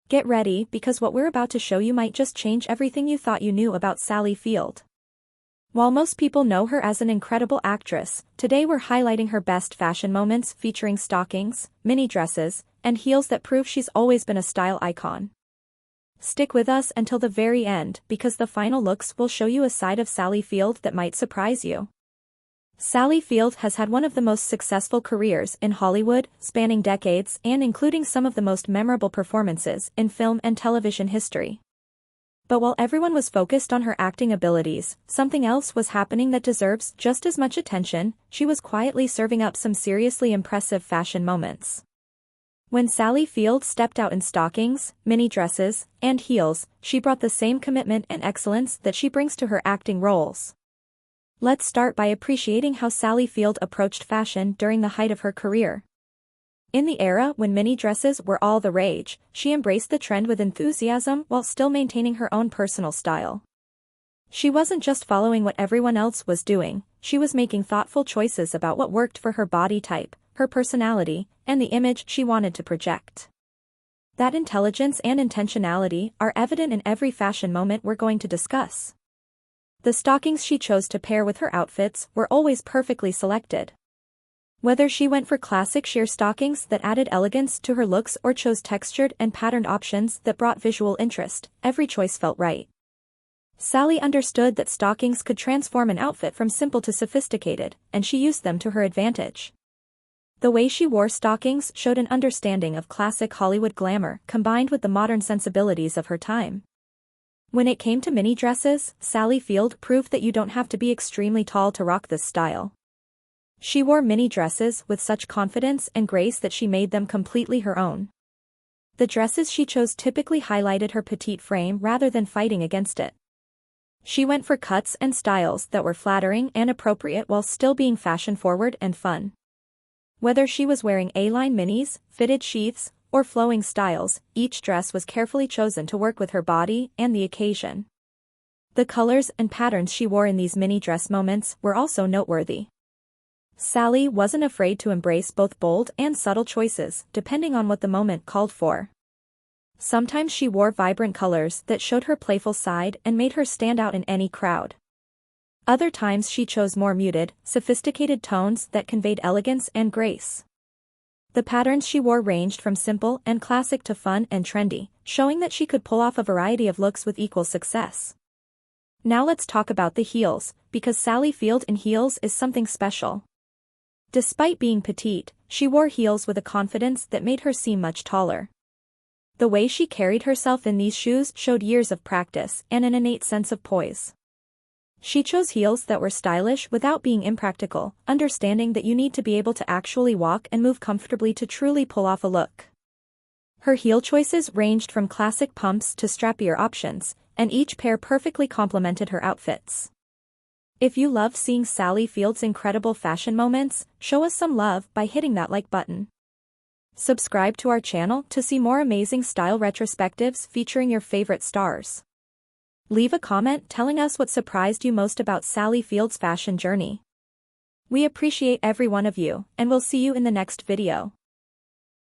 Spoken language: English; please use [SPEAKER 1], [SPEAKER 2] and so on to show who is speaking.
[SPEAKER 1] Get ready because what we're about to show you might just change everything you thought you knew about Sally Field. While most people know her as an incredible actress, today we're highlighting her best fashion moments featuring stockings, mini dresses, and heels that prove she's always been a style icon. Stick with us until the very end because the final looks will show you a side of Sally Field that might surprise you. Sally Field has had one of the most successful careers in Hollywood, spanning decades and including some of the most memorable performances in film and television history. But while everyone was focused on her acting abilities, something else was happening that deserves just as much attention. She was quietly serving up some seriously impressive fashion moments. When Sally Field stepped out in stockings, mini dresses, and heels, she brought the same commitment and excellence that she brings to her acting roles. Let's start by appreciating how Sally Field approached fashion during the height of her career. In the era when mini dresses were all the rage, she embraced the trend with enthusiasm while still maintaining her own personal style. She wasn't just following what everyone else was doing, she was making thoughtful choices about what worked for her body type, her personality, and the image she wanted to project. That intelligence and intentionality are evident in every fashion moment we're going to discuss. The stockings she chose to pair with her outfits were always perfectly selected. Whether she went for classic sheer stockings that added elegance to her looks or chose textured and patterned options that brought visual interest, every choice felt right. Sally understood that stockings could transform an outfit from simple to sophisticated, and she used them to her advantage. The way she wore stockings showed an understanding of classic Hollywood glamour combined with the modern sensibilities of her time. When it came to mini dresses, Sally Field proved that you don't have to be extremely tall to rock this style. She wore mini dresses with such confidence and grace that she made them completely her own. The dresses she chose typically highlighted her petite frame rather than fighting against it. She went for cuts and styles that were flattering and appropriate while still being fashion-forward and fun. Whether she was wearing A-line minis, fitted sheaths, or flowing styles, each dress was carefully chosen to work with her body and the occasion. The colors and patterns she wore in these mini dress moments were also noteworthy. Sally wasn't afraid to embrace both bold and subtle choices, depending on what the moment called for. Sometimes she wore vibrant colors that showed her playful side and made her stand out in any crowd. Other times she chose more muted, sophisticated tones that conveyed elegance and grace. The patterns she wore ranged from simple and classic to fun and trendy, showing that she could pull off a variety of looks with equal success. Now let's talk about the heels, because Sally Field in heels is something special. Despite being petite, she wore heels with a confidence that made her seem much taller. The way she carried herself in these shoes showed years of practice and an innate sense of poise. She chose heels that were stylish without being impractical, understanding that you need to be able to actually walk and move comfortably to truly pull off a look. Her heel choices ranged from classic pumps to strappier options, and each pair perfectly complemented her outfits. If you love seeing Sally Field's incredible fashion moments, show us some love by hitting that like button. Subscribe to our channel to see more amazing style retrospectives featuring your favorite stars. Leave a comment telling us what surprised you most about Sally Field's fashion journey. We appreciate every one of you, and we'll see you in the next video.